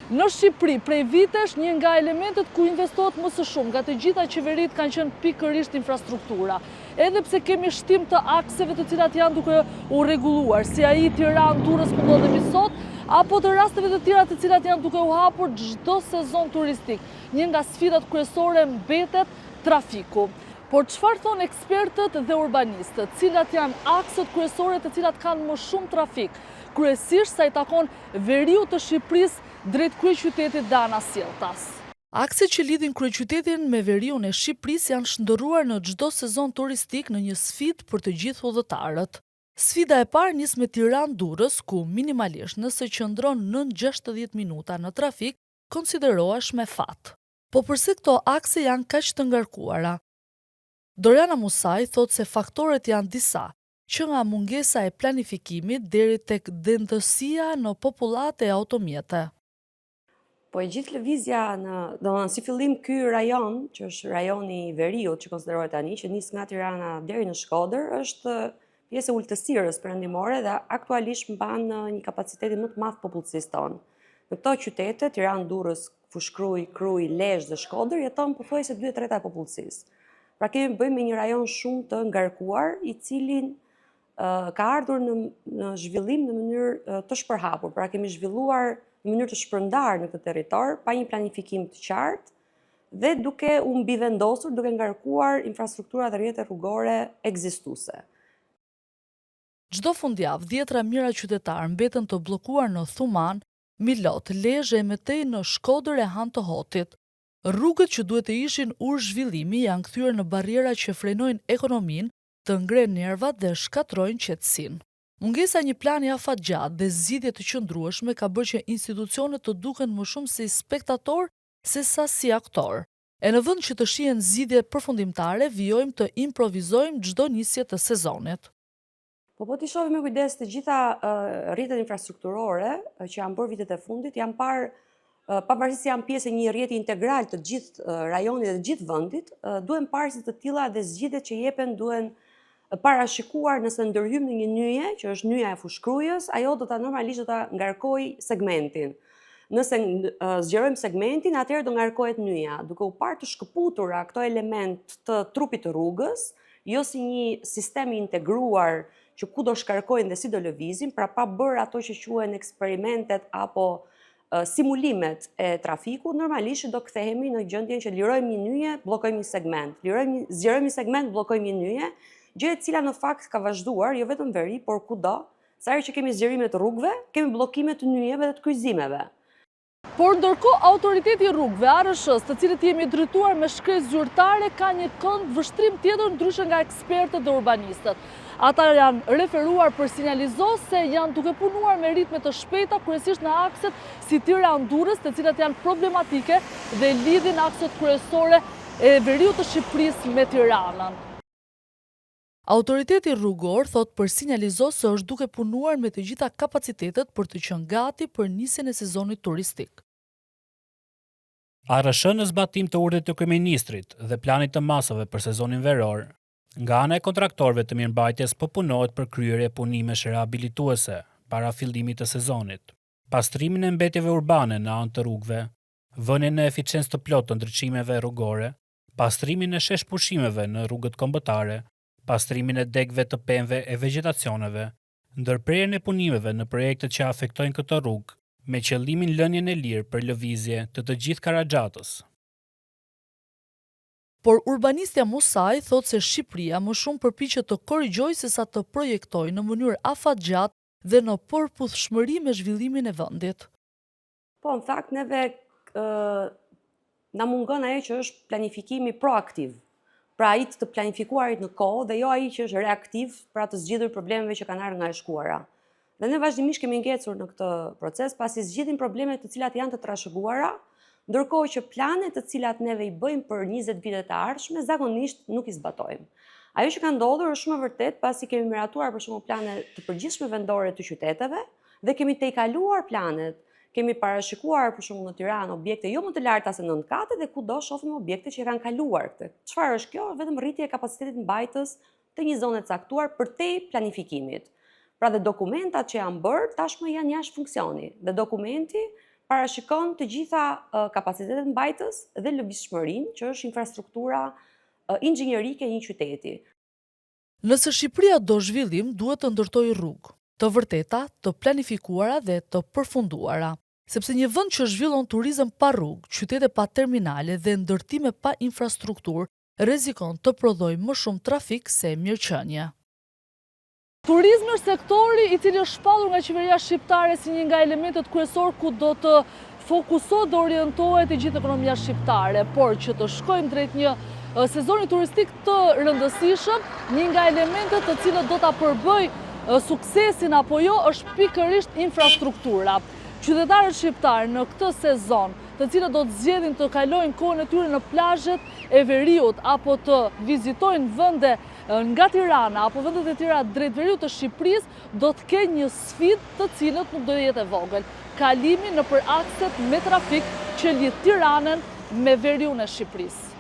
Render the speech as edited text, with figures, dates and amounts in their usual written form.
Në Shqipëri, prej vitesh, një nga elementet ku investohet më së shumë, nga të gjitha qeverit kanë qenë pikërisht infrastruktura. Edhe pse kemi shtim të akseve të cilat janë duke u rregulluar, si ai Tiranë-Durrës ku ndodhemi sot, apo të rasteve të tjera të cilat janë duke u hapur çdo sezon turistik. Një nga sfidat kryesore mbetet trafiku. Por çfarë thonë ekspertët dhe urbanistët, cilat janë akset kryesore të cilat kanë më shumë trafik, kryesisht sa i takon veriut të Shqipërisë drejt kryeqytetit dhe anasjelltas. Akset që lidhin kryeqytetin me veriun e Shqipërisë janë shndërruar në çdo sezon turistik në një sfidë për të gjithë udhëtarët. Sfida e parë nis me Tiranë-Durrës, ku minimalisht nëse qëndron nën 60 minuta në trafik, konsiderohesh me fat. Po përse këto akse janë kaq të ngarkuara? Doriana Musaj thot se faktorët janë disa, që nga mungesa e planifikimit deri tek dendësia në popullate e automjete. Po e gjithë lëvizja si fillim ky rajon, që është rajoni i Veriut që konsiderohet tani, që nis nga Tirana deri në Shkodër, është pjesë e ultësirës perëndimore dhe aktualisht mban një kapacitetin më të madh popullsisë tonë. Në këto qytete, Tiranë, Durrës, Fushkruj, Kruj, Lezhë dhe Shkodër, jeton pothuajse 2/3 e popullsisë. Pra kemi bëjmë me një rajon shumë të ngarkuar, i cilin ka ardhur në zhvillim në mënyrë të shpërhapur. Pra kemi zhvilluar në mënyrë të shpërndarë në këtë territor, pa një planifikim të qartë dhe duke u mbivendosur, duke ngarkuar infrastruktura dhe rrjete rrugore ekzistuese. Çdo fundjavë, dhjetra mijëra qytetar mbeten të bllokuar në Thuman, Milot, Lezhë e mëtej në Shkodër e Han të Hotit. Rrugët që duhet të ishin ur zhvillimi janë kthyer në barriera që frenojnë ekonominë, të ngrenë nervat dhe shkatrojnë qetësinë. Mungesa një plani afatgjatë dhe zgjidhje të qëndrueshme ka bërë që institucionet të duken më shumë si spektator sesa si aktor. E në vend që të shihen zgjidhje përfundimtare, vijojmë të improvizojmë çdo nisje të sezonit. Po t'i shohim me kujdes të gjitha rrjetet infrastrukturore që janë bërë vitet e fundit, janë parë pavarësisht se janë pjesë e një rrjeti integral të gjithë rajonit dhe të gjithë vendit, duhen parë si të tilla dhe zgjidhjet që jepen duhen parashikuar nëse ndërhyjmë në një nyje, që është nyja e Fushkrujës, ajo normalisht do ta ngarkojë segmentin. Nëse zgjerojmë segmentin, atëherë do ngarkohet nyja, duke u parë të shkëputura këto element të trupit të rrugës, jo si një sistem i integruar që ku do shkarkojnë dhe si do lëvizin, pra pa bërë ato që quhen eksperimentet apo simulimet e trafikut, normalisht do kthehemi në gjendjen që lirojmë një nyje, bllokojmë një segment. Zgjerojmë një segment, bllokojmë një nyje, gjë e cila në fakt ka vazhduar jo vetëm veri, por kudo, sa herë që kemi zgjerime të rrugëve, kemi bllokime të nyjeve dhe të kryqëzimeve. Por ndërkohë autoriteti i rrugëve, ARSH-s, të cilët jemi drejtuar me shkresë zyrtare, ka një kënd vështrim tjetër ndryshe nga ekspertët dhe urbanistët. Ata janë referuar për sinjalizos se janë duke punuar me ritme të shpejta, kryesisht në akset si Tiranë-Durrës, të cilat janë problematike dhe lidhin akset kryesore e veriut të Shqipërisë me Tiranën. Autoriteti rrugor thot për sinjalizos se është duke punuar me të gjitha kapacitetet për të qenë gati për nisjen e sezonit turistik. ARSH në zbatim të urdhrit të kryeministrit dhe planit të masave për sezonin veror, nga ana e kontraktorëve të mirëmbajtjes po punohet për kryerje punimesh rehabilituese para fillimit të sezonit. Pastrimin e mbetjeve urbane në anë të rrugëve, vënien në eficiencë të plotë të ndriçimeve rrugore, pastrimin e shesh pushimeve në rrugët kombëtare, pastrimin e degëve të pemëve e vegjetacioneve, ndërprerjen e punimeve në projektet që afektojnë këtë rrugë, me qëllimin lënien e lirë për lëvizje të gjithë Karaxhatës. Por urbanistja Musaj thot se Shqipëria më shumë përpiqet të korrigjojë sesa të projektojë në mënyrë afatgjatë dhe në përputhshmëri me zhvillimin e vendit. Po, në fakt, neve na mungon ajo që është planifikimi proaktiv. Pra ai të planifikuarit në kohë dhe jo ai që është reaktiv pra të zgjidhur problemeve që kanë ardhur nga e shkuara. Dhe ne vazhdimisht kemi ngecur në këtë proces pasi zgjidhim problemet të cilat janë të trashëguara, ndërkohë që planet të cilat neve i bëjmë për 20 vite të ardhshme zakonisht nuk i zbatojmë. Ajo që ka ndodhur është shumë e vërtet pasi kemi miratuar për shembull plane të përgjithshme vendore të qyteteve dhe kemi tejkaluar planet. Kemi parashikuar për shembull në Tiranë objekte jo më të larta se 9 kate dhe kudo shohim objekte që kanë kaluar këtë. Çfarë është kjo? Vetëm rritje e kapacitetit mbajtës të një zone të caktuar përtej planifikimit. Pra dhe dokumentat që janë bërë tashmë janë jashtë funksioni. Dhe dokumenti parashikon të gjitha kapacitetet mbajtës dhe lëvizshmërinë, që është infrastruktura inxhinierike e një qyteti. Nëse Shqipëria do zhvillim, duhet të ndërtojë rrugë, të vërteta, të planifikuara dhe të përfunduara. Sepse një vend që zhvillon turizëm pa rrugë, qytete pa terminale dhe ndërtime pa infrastrukturë, rrezikon të prodhojë më shumë trafik se mirëqenie. Turizmi është sektori i cili është shpallur nga qeveria shqiptare si një nga elementet kryesor ku do të fokusohet dhe orientohet e gjithë ekonomia shqiptare, por që të shkojmë drejt një sezoni turistik të rëndësishëm, një nga elementet të cilët do ta përbëj suksesin apo jo është pikërisht infrastruktura. Qytetarët shqiptarë në këtë sezon, të cilët do të zgjedhin të kalojnë kohën e tyre në plazhet e veriut apo të vizitojnë vende nga Tirana apo vendet e tjera drejt veriut të Shqipërisë, do të kenë një sfidë të cilët nuk do të jetë e vogël. Kalimi nëpër akset me trafik që lidh Tiranën me veriun e Shqipërisë.